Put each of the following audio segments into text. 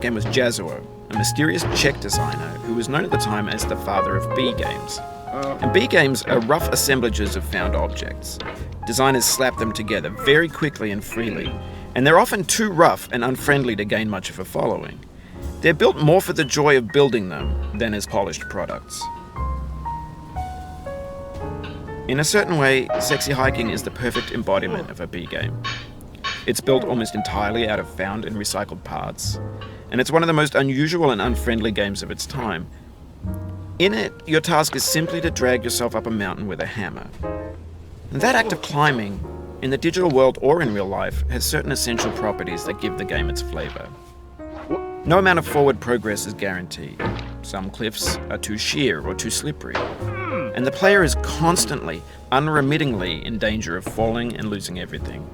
game was Jazzuo, a mysterious Czech designer who was known at the time as the father of B games. And B games are rough assemblages of found objects. Designers slap them together very quickly and freely, and they're often too rough and unfriendly to gain much of a following. They're built more for the joy of building them than as polished products. In a certain way, Sexy Hiking is the perfect embodiment of a B game. It's built almost entirely out of found and recycled parts, and it's one of the most unusual and unfriendly games of its time. In it, your task is simply to drag yourself up a mountain with a hammer. And that act of climbing, in the digital world or in real life, has certain essential properties that give the game its flavor. No amount of forward progress is guaranteed. Some cliffs are too sheer or too slippery, and the player is constantly, unremittingly in danger of falling and losing everything.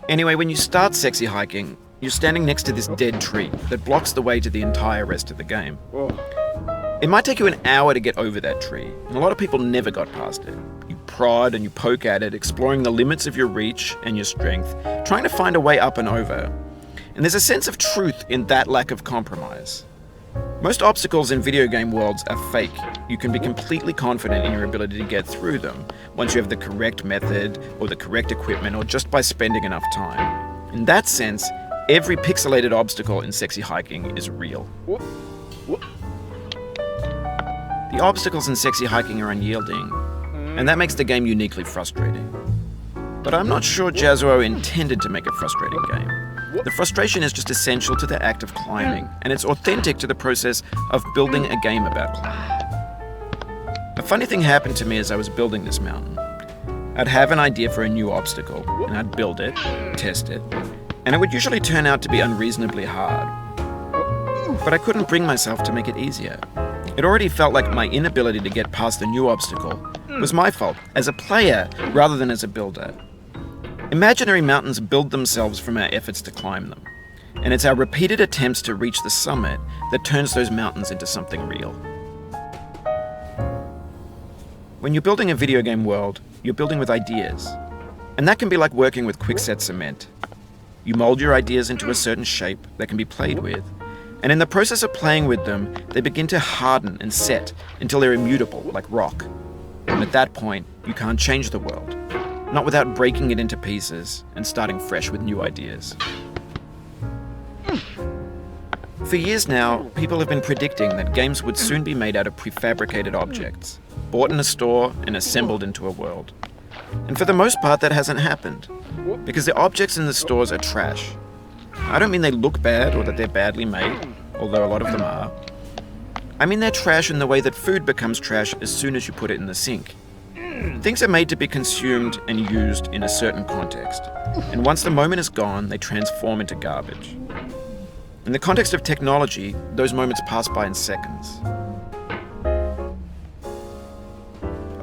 Anyway, when you start Sexy Hiking, you're standing next to this dead tree that blocks the way to the entire rest of the game. It might take you an hour to get over that tree, and a lot of people never got past it. You prod and you poke at it, exploring the limits of your reach and your strength, trying to find a way up and over. And there's a sense of truth in that lack of compromise. Most obstacles in video game worlds are fake. You can be completely confident in your ability to get through them once you have the correct method or the correct equipment or just by spending enough time. In that sense, every pixelated obstacle in Sexy Hiking is real. The obstacles in Sexy Hiking are unyielding, and that makes the game uniquely frustrating. But I'm not sure Jazzuo intended to make a frustrating game. The frustration is just essential to the act of climbing, and it's authentic to the process of building a game about climbing. A funny thing happened to me as I was building this mountain. I'd have an idea for a new obstacle, and I'd build it, test it, and it would usually turn out to be unreasonably hard. But I couldn't bring myself to make it easier. It already felt like my inability to get past the new obstacle was my fault as a player rather than as a builder. Imaginary mountains build themselves from our efforts to climb them, and it's our repeated attempts to reach the summit that turns those mountains into something real. When you're building a video game world, you're building with ideas, and that can be like working with quickset cement. You mold your ideas into a certain shape that can be played with, and in the process of playing with them, they begin to harden and set until they're immutable, like rock. And at that point, you can't change the world. Not without breaking it into pieces and starting fresh with new ideas. For years now, people have been predicting that games would soon be made out of prefabricated objects, bought in a store and assembled into a world. And for the most part, that hasn't happened, because the objects in the stores are trash. I don't mean they look bad or that they're badly made, although a lot of them are. I mean they're trash in the way that food becomes trash as soon as you put it in the sink. Things are made to be consumed and used in a certain context, and once the moment is gone, they transform into garbage. In the context of technology, those moments pass by in seconds.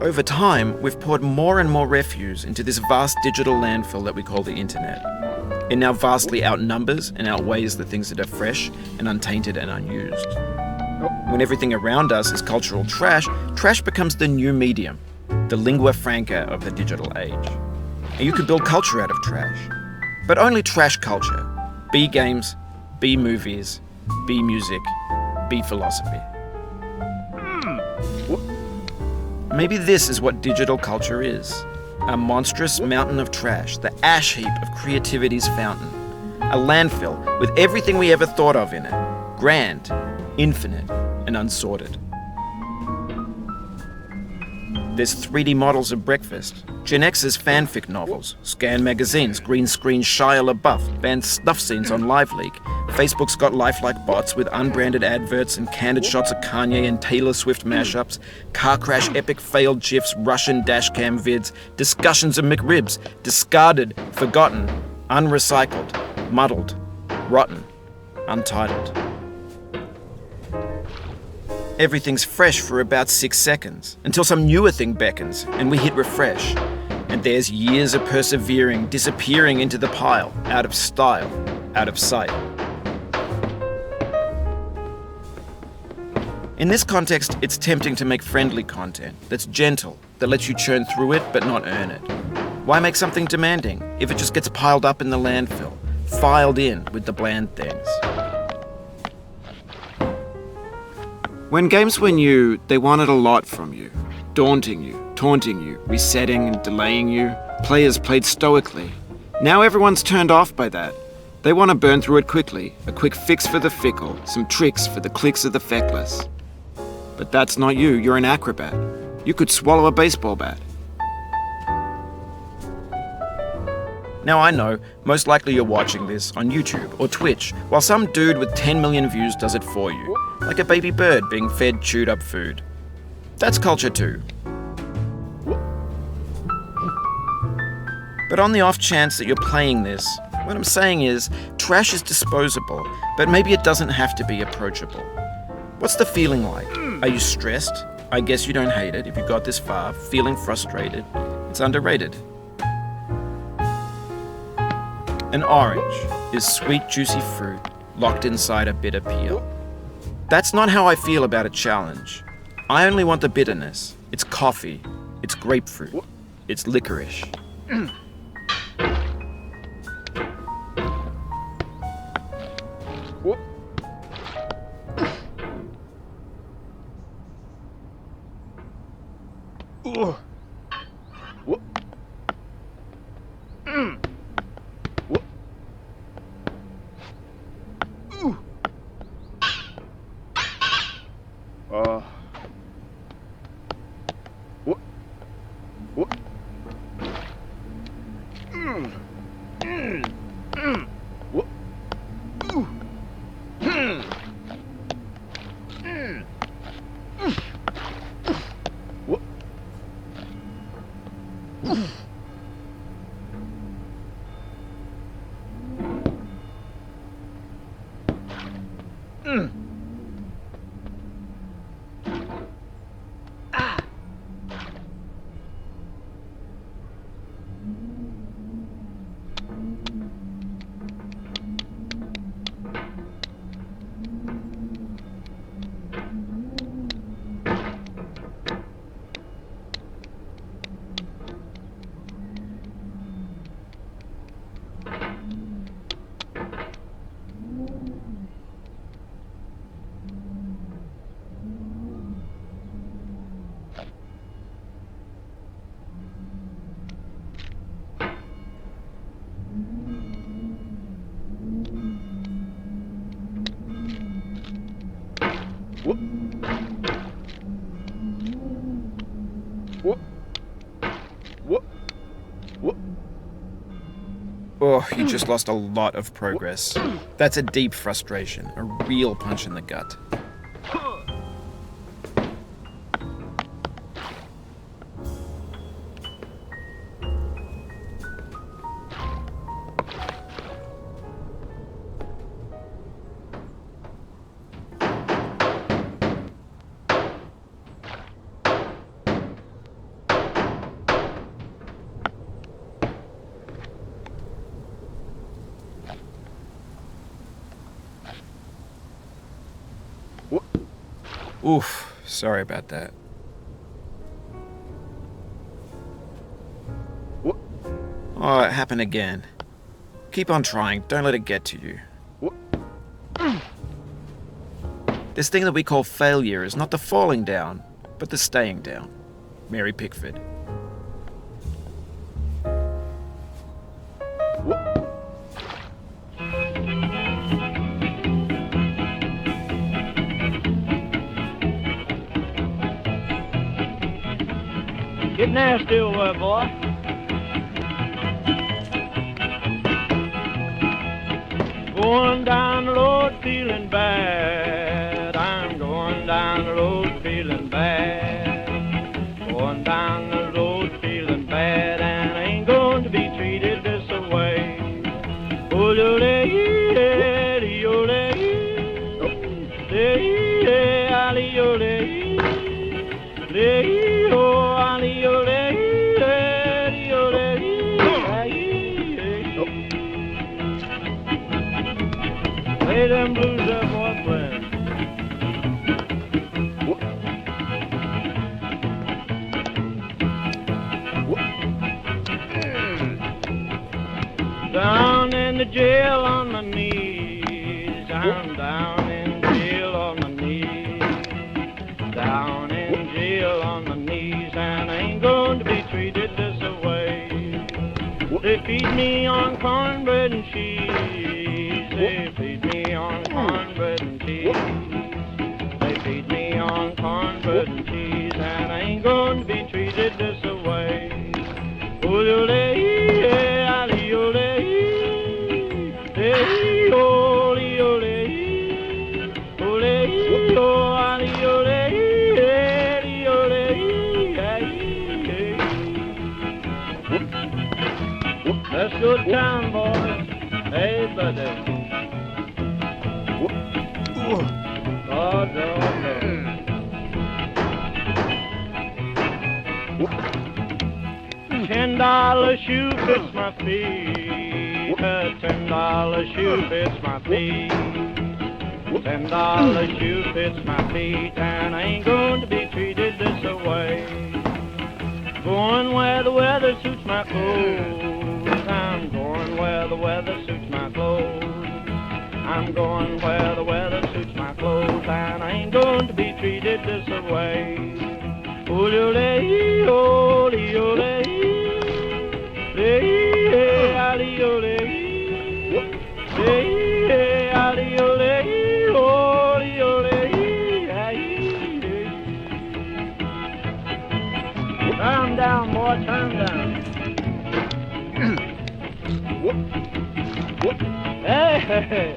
Over time, we've poured more and more refuse into this vast digital landfill that we call the internet. It now vastly outnumbers and outweighs the things that are fresh and untainted and unused. When everything around us is cultural trash, trash becomes the new medium, the lingua franca of the digital age. And you can build culture out of trash, but only trash culture. B games, B movies, B music, B philosophy. Maybe this is what digital culture is. A monstrous mountain of trash, the ash heap of creativity's fountain. A landfill with everything we ever thought of in it. Grand, infinite, and unsorted. There's 3D models of breakfast, Gen X's fanfic novels, Scan magazines, green screen Shia LaBeouf, banned snuff scenes on LiveLeak. Facebook's got lifelike bots with unbranded adverts and candid shots of Kanye and Taylor Swift mashups, car crash epic failed GIFs, Russian dashcam vids, discussions of McRibs, discarded, forgotten, unrecycled, muddled, rotten, untitled. Everything's fresh for about 6 seconds, until some newer thing beckons, and we hit refresh. And there's years of persevering disappearing into the pile, out of style, out of sight. In this context, it's tempting to make friendly content that's gentle, that lets you churn through it but not earn it. Why make something demanding if it just gets piled up in the landfill, filed in with the bland things. When games were new, they wanted a lot from you. Daunting you, taunting you, resetting and delaying you. Players played stoically. Now everyone's turned off by that. They want to burn through it quickly, a quick fix for the fickle, some tricks for the clicks of the feckless. But that's not you, you're an acrobat. You could swallow a baseball bat. Now I know, most likely you're watching this on YouTube or Twitch, while some dude with 10 million views does it for you, like a baby bird being fed chewed up food. That's culture too. But on the off chance that you're playing this, what I'm saying is, trash is disposable, but maybe it doesn't have to be approachable. What's the feeling like? Are you stressed? I guess you don't hate it if you got this far. Feeling frustrated? It's underrated. An orange is sweet, juicy fruit locked inside a bitter peel. That's not how I feel about a challenge. I only want the bitterness. It's coffee. It's grapefruit. It's licorice. Oh, you just lost a lot of progress. That's a deep frustration, a real punch in the gut. Oof, sorry about that. Oh, it happened again. Keep on trying, don't let it get to you. This thing that we call failure is not the falling down, but the staying down. Mary Pickford. Get nasty over there, boy. Going down the road feeling bad. I'm going down the road feeling bad. Going down the road feeling bad, and I ain't going to be treated this way. Play them blues that boy playing. Down in the jail on my knees. I'm down in jail on my knees. Down in jail on my knees, and I ain't going to be treated this way. They feed me on cornbread and cheese. They feed me on cornbread and cheese. They feed me on cornbread and cheese, and I ain't going to be treated this way. That's good time, boys. Hey, buddy. Oh, no. $10 shoe fits my feet. A $10 shoe fits my feet. $10 shoe fits my feet, and I ain't going to be treated this way. Going where the weather suits my clothes. I'm going where the weather suits my clothes. I'm going where the weather suits my clothes, and I ain't going to be treated this way. Turn down, boy, turn down. Hey!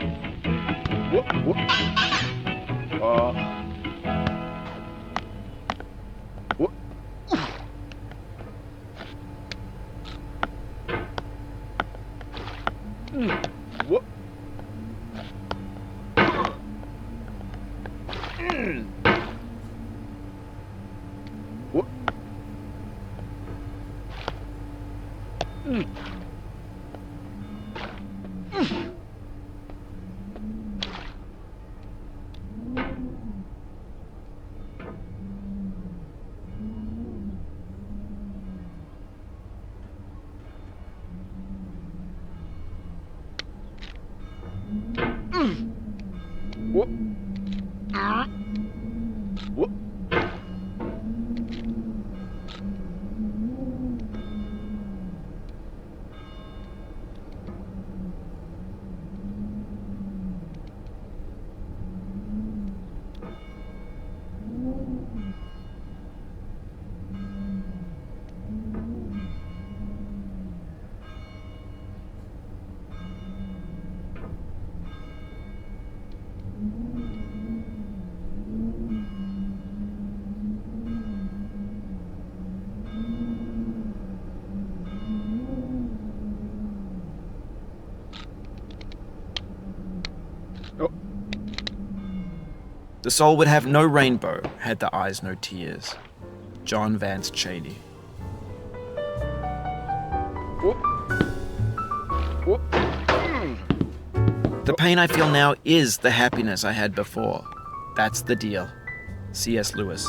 The soul would have no rainbow had the eyes no tears. John Vance Cheney. The pain I feel now is the happiness I had before. That's the deal. C.S. Lewis.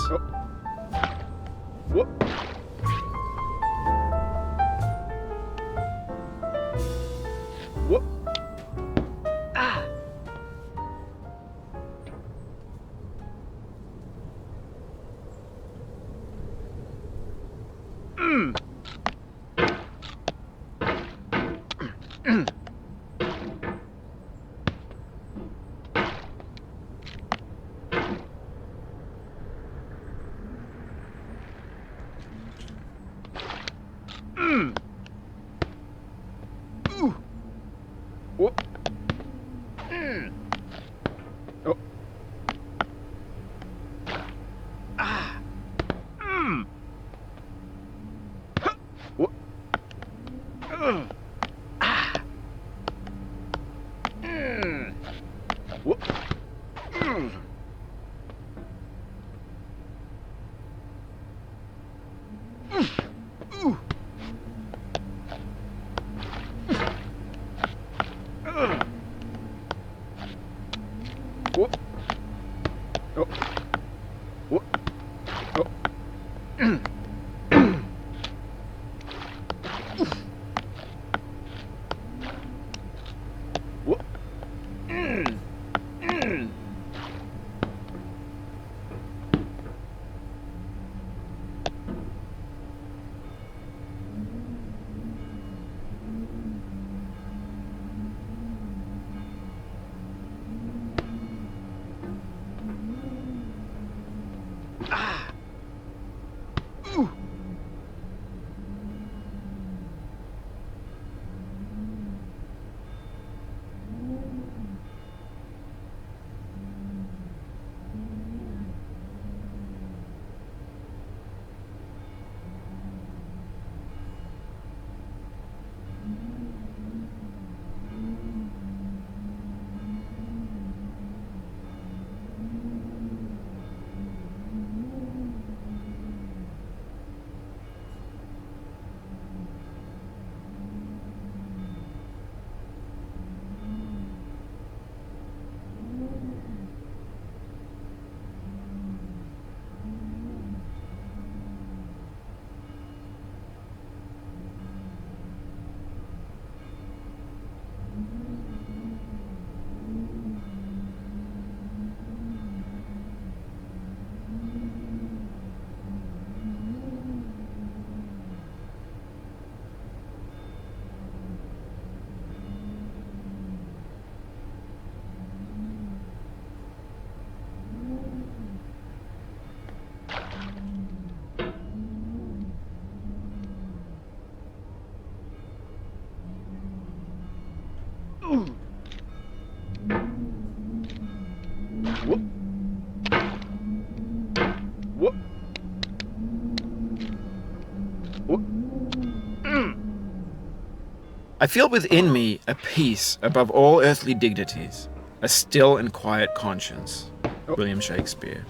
I feel within me a peace above all earthly dignities, a still and quiet conscience. William Shakespeare.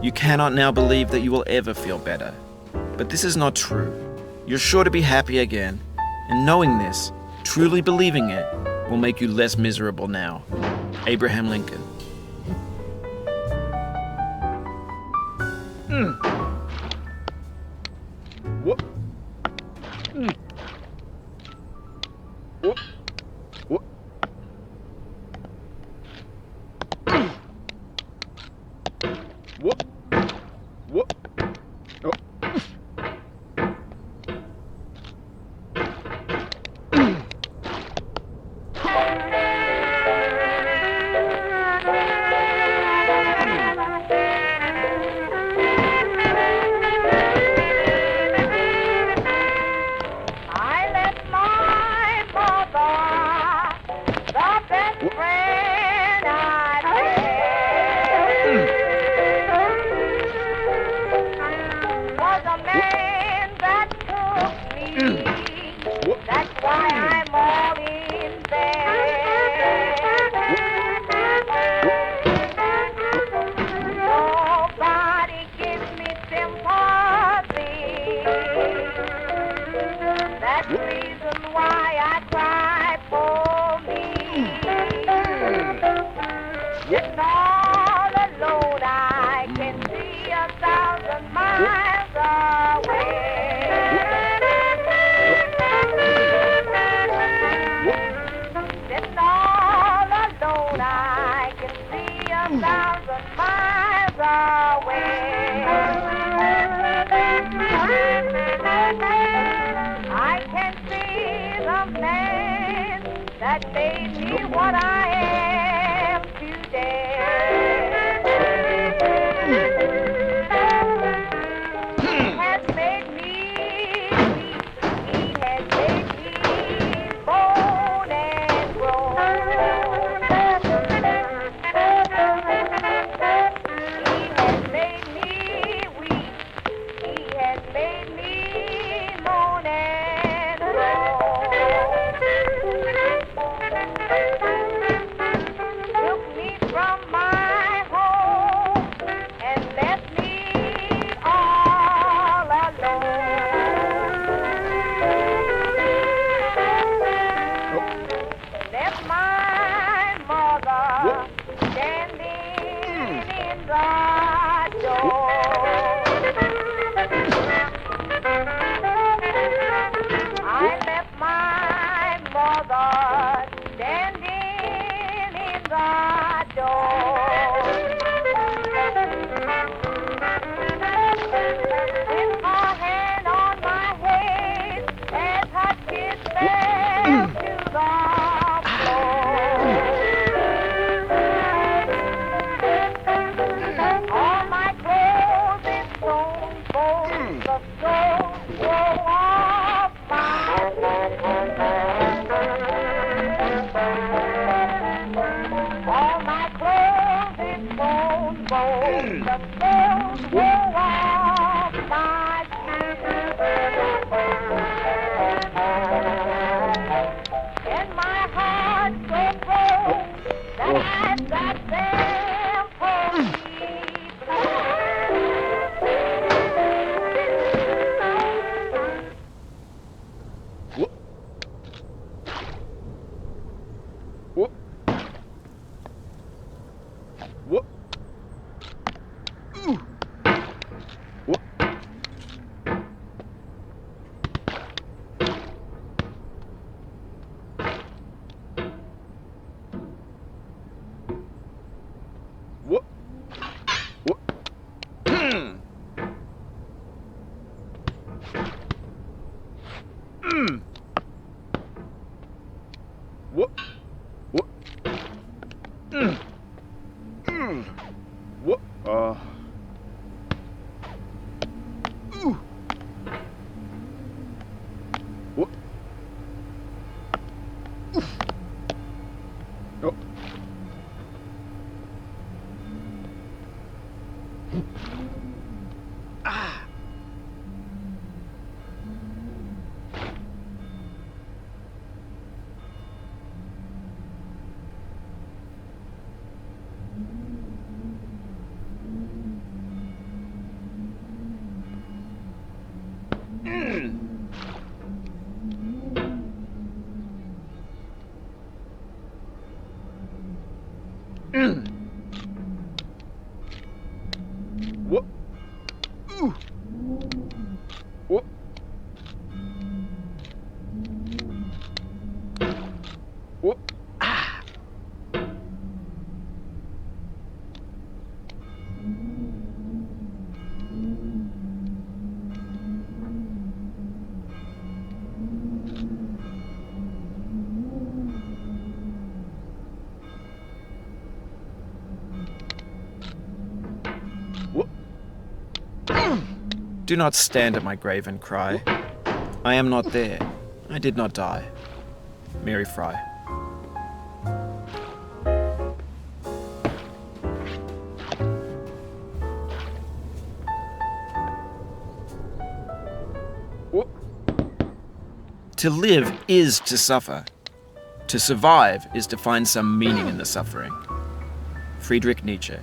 You cannot now believe that you will ever feel better, but this is not true. You're sure to be happy again, and knowing this, truly believing it, will make you less miserable now. Abraham Lincoln. That made me what I am today. He has made me weak. He has made me bone and grow. He has made me weak. He has made me moan and grow. the bells go off like and my heart so cold that I got them for Whoop. Whoop. Whoop. Ooh. Whoop. Whoop. Whoop. Whoop. Whoop. Whoop. Ooh. Whoop. Oh. Ah. Whoop. Ooh. Whoop. Whoop. Ah. Whoop. Do not stand at my grave and cry. I am not there. I did not die. Mary Fry. Whoop. To live is to suffer. To survive is to find some meaning in the suffering. Friedrich Nietzsche.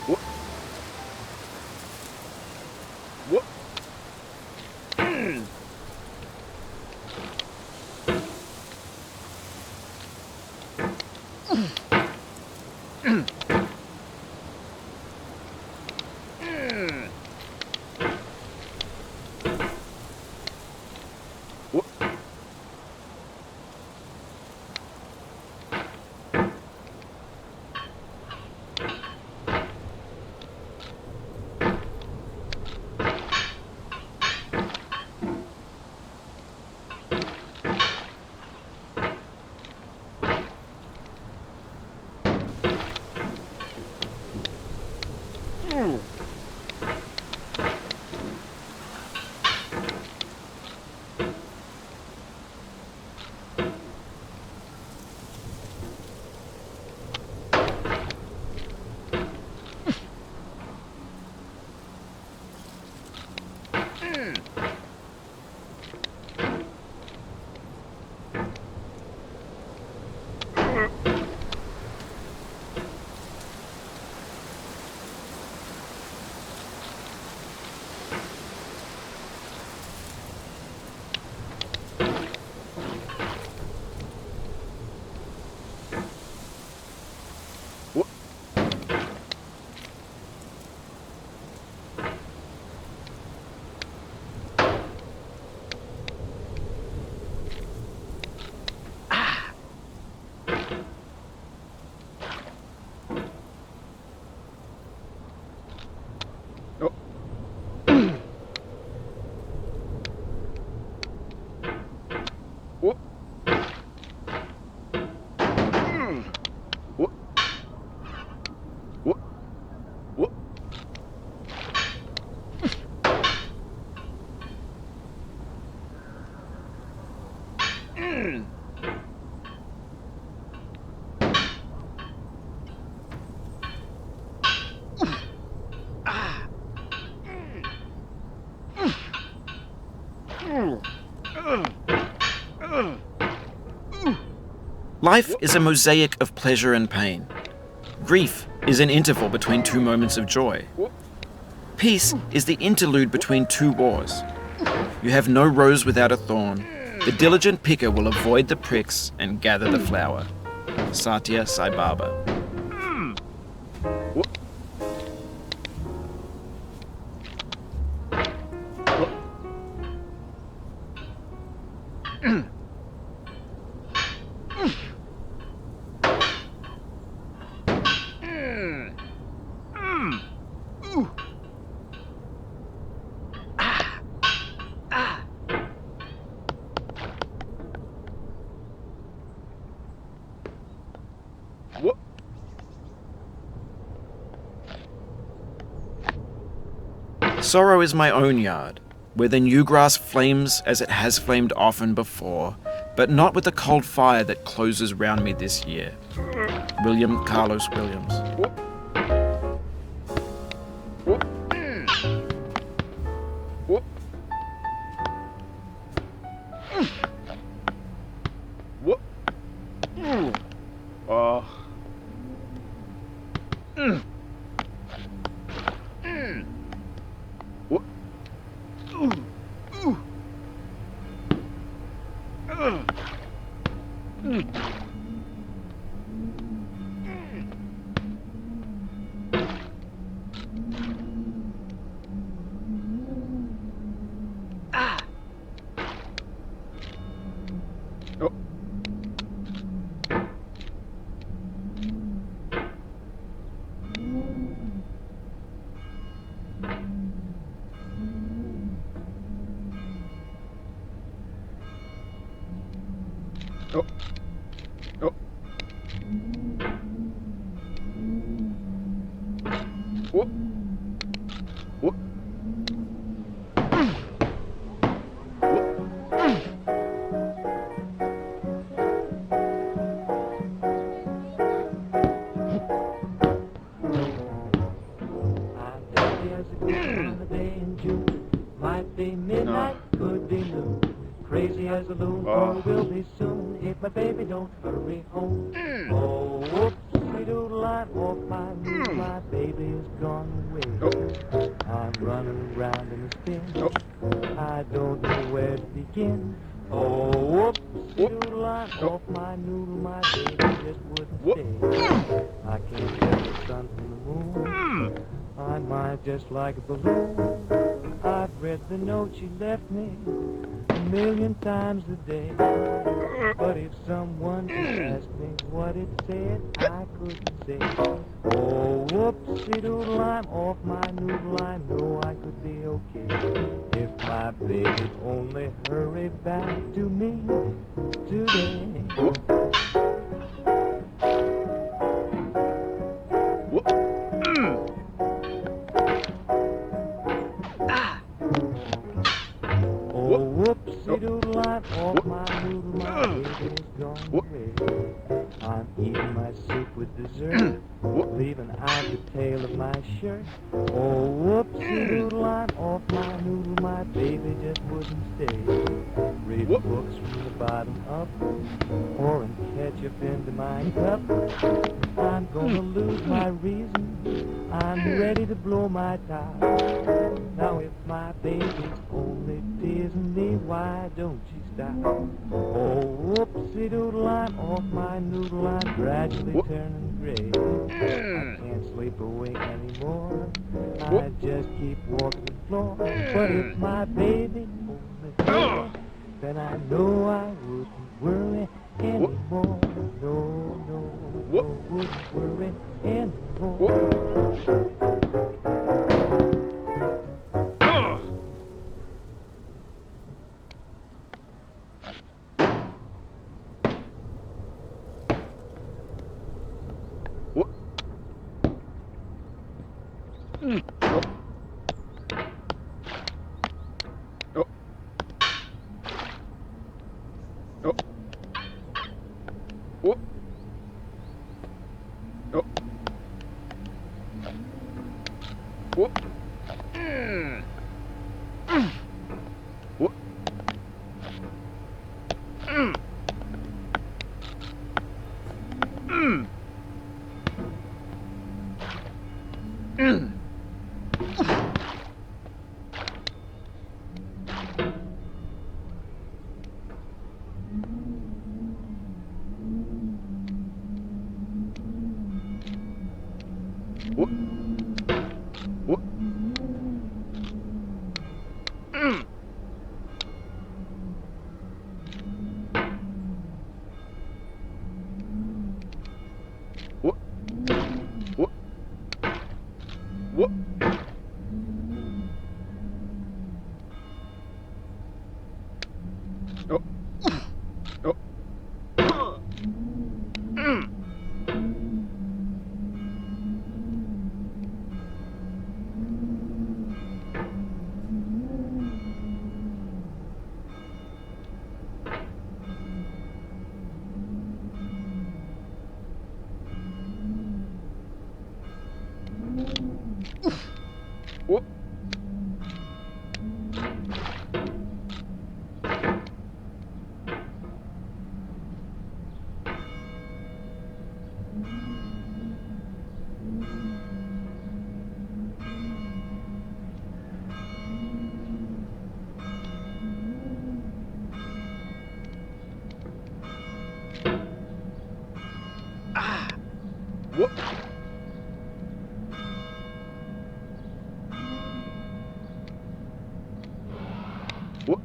Whoop. Whoop. Whoop. Life is a mosaic of pleasure and pain. Grief is an interval between two moments of joy. Peace is the interlude between two wars. You have no rose without a thorn. The diligent picker will avoid the pricks and gather the flower. Satya Sai Baba. What? Sorrow is my own yard, where the new grass flames as it has flamed often before, but not with the cold fire that closes round me this year. William Carlos Williams. What? What? What? What? What? Oh. Oh. Oh. What? What? Might be midnight, could be noon. Crazy as a loon, or will be soon. If my baby don't hurry home. Oh, whoopsie doodle, I'm off my knees. My baby is gone away. I'm running around in a spin. I don't know where to begin. Oh, whoopsie doodle, I'm off my noodle. My baby just wouldn't stay. I can't tell the sun from the moon. I might just like a balloon. I've read the note she left me 1,000,000 times a day. But if someone could ask me what it said, I couldn't say. Oh, whoopsie doodle, I'm off my noodle. I know I could be okay if my baby'd only hurry back to me today. Oh, whoopsie doodle, I'm off my noodle. My baby's gone away. I'm eating my soup with dessert, leaving out the tail of my shirt. Oh, whoopsie doodle, I'm off my noodle. My baby just wouldn't stay. Read books from the bottom up, pouring ketchup into my cup. I'm gonna lose my reason. I'm ready to blow my top. Now if my baby's only teasing me, why don't she stop? Oh, whoopsie doodle, I'm off my noodle. I'm gradually turning gray. I can't sleep awake anymore. I just keep walking the floor. But if my baby only hurry, then I know I wouldn't worry anymore. No, wouldn't worry anymore. Whoop. Oh. Oh. Whoop. Whoop. Whoop.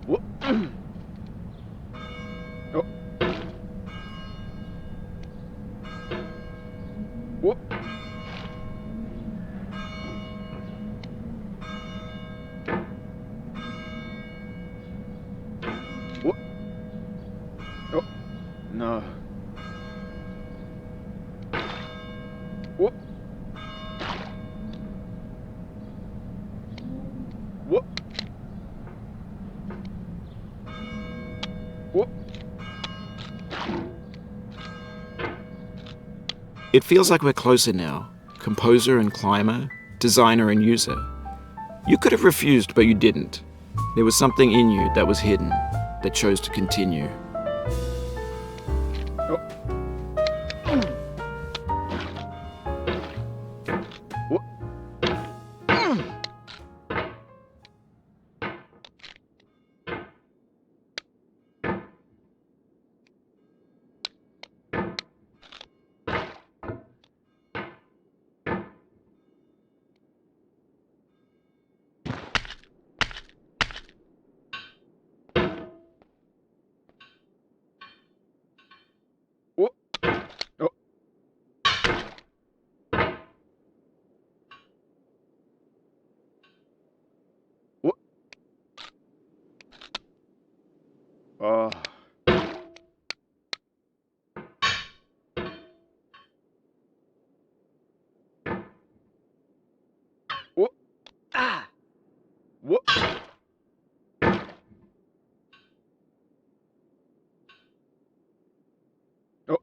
Whoop. Oh. Whoop. Whoop. Oh. No. Whoop. Whoop. Whoop. It feels like we're closer now, composer and climber, designer and user. You could have refused, but you didn't. There was something in you that was hidden, that chose to continue. Oh. Whoop. Whoop. Oh. Whoop. Oh. Whoop. Ah. Whoop. Oh.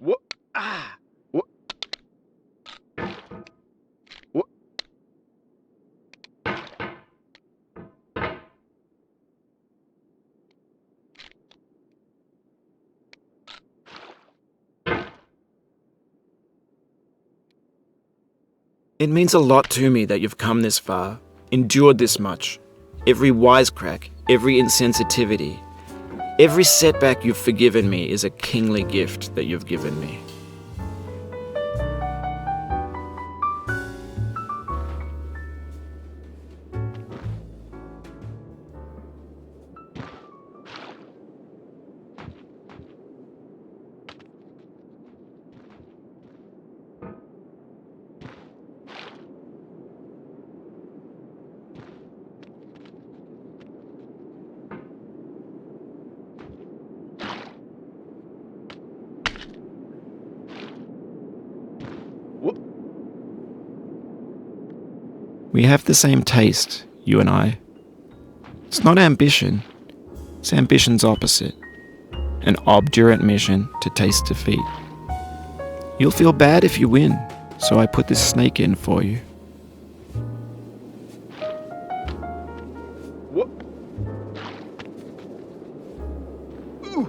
Whoop. Ah. Whoop. Whoop. It means a lot to me that you've come this far, endured this much. Every wisecrack, every insensitivity, every setback you've forgiven me is a kingly gift that you've given me. Whoop. We have the same taste, you and I. It's not ambition, it's ambition's opposite. An obdurate mission to taste defeat. You'll feel bad if you win, so I put this snake in for you. Whoop. Ooh.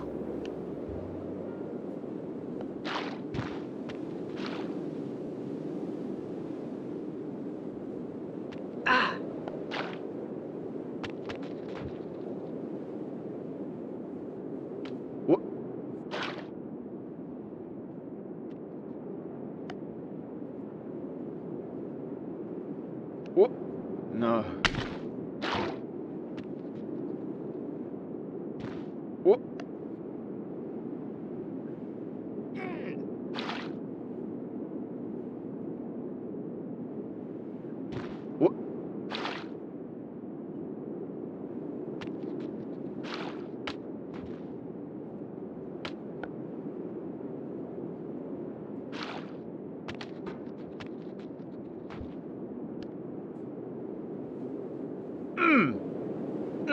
Ah. Whoop. Whoop. No. Whoop.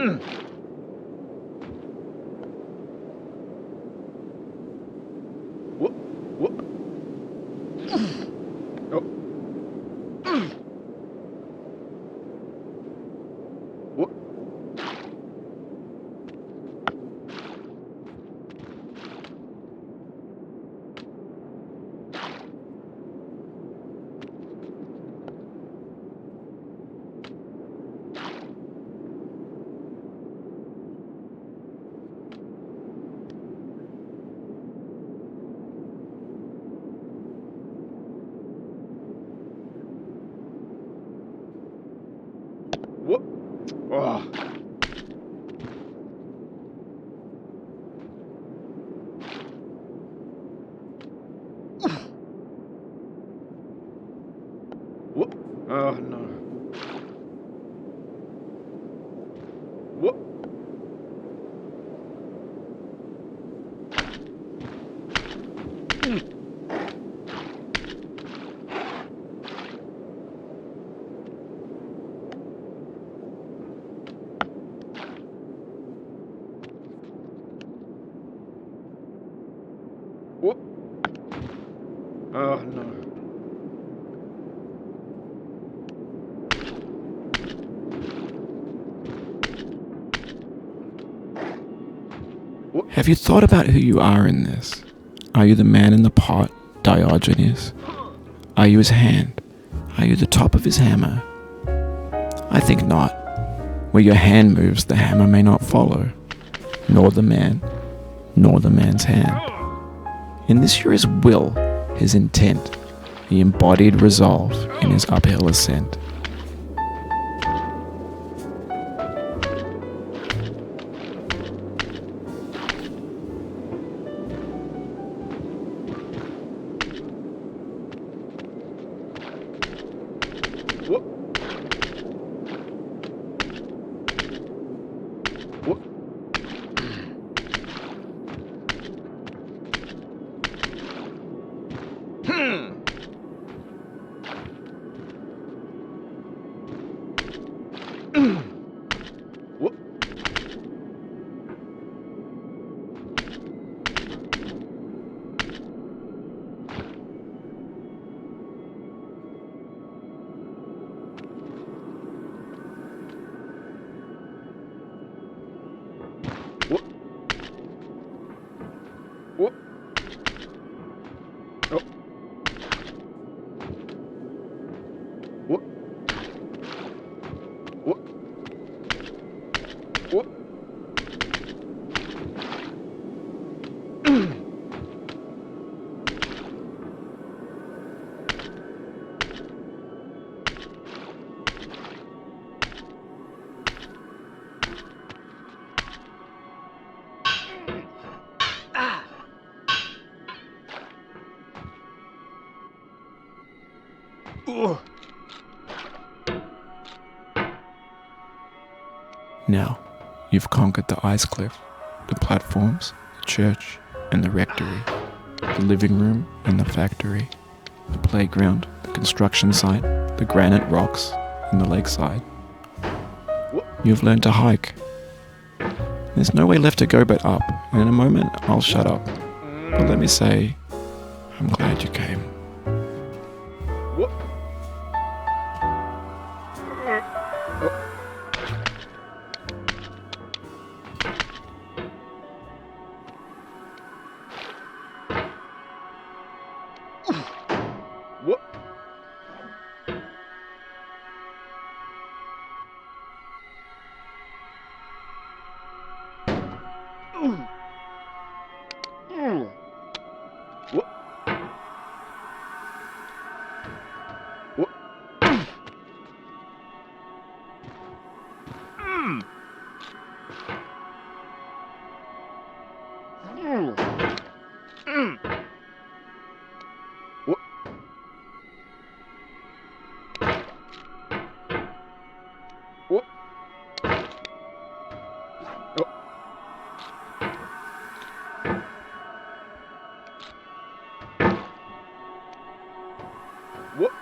Whoop, whoop. Oh. Whoop. Whoop. Oh. Whoop. Oh no. Whoop. Whoop. Oh no. Have you thought about who you are in this? Are you the man in the pot, Diogenes? Are you his hand? Are you the top of his hammer? I think not. Where your hand moves, the hammer may not follow, nor the man, nor the man's hand. In this you're his will, his intent, the embodied resolve in his uphill ascent. Whoop. Whoop. Whoop. Whoop. Whoop. Oh. Whoop. Whoop. Whoop. Ugh. Now, you've conquered the ice cliff, the platforms, the church, and the rectory, the living room and the factory, the playground, the construction site, the granite rocks, and the lakeside. You've learned to hike. There's no way left to go but up, and in a moment I'll shut up. But let me say, I'm glad you came. Whoop. Whoop. Whoop. Whoop. Whoop. Whoop. Oh. Whoop.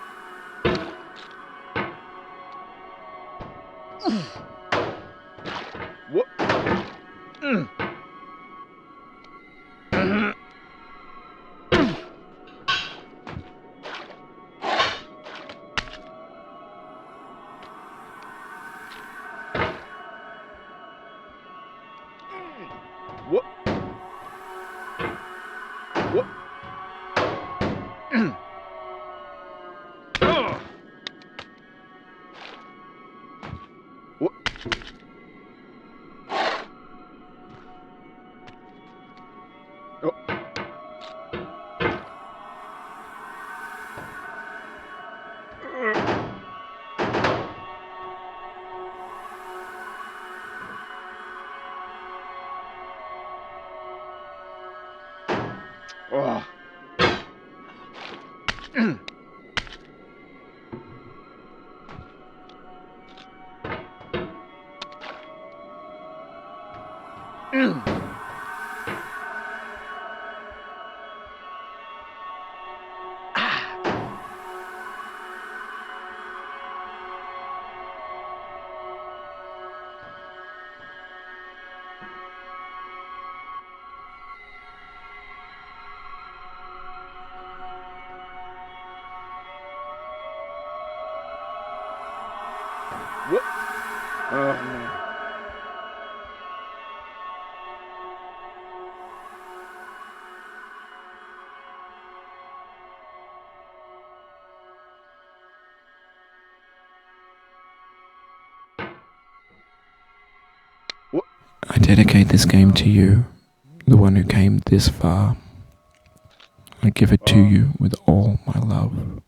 Oh. What? Oh no. I dedicate this game to you, the one who came this far. I give it to you with all my love.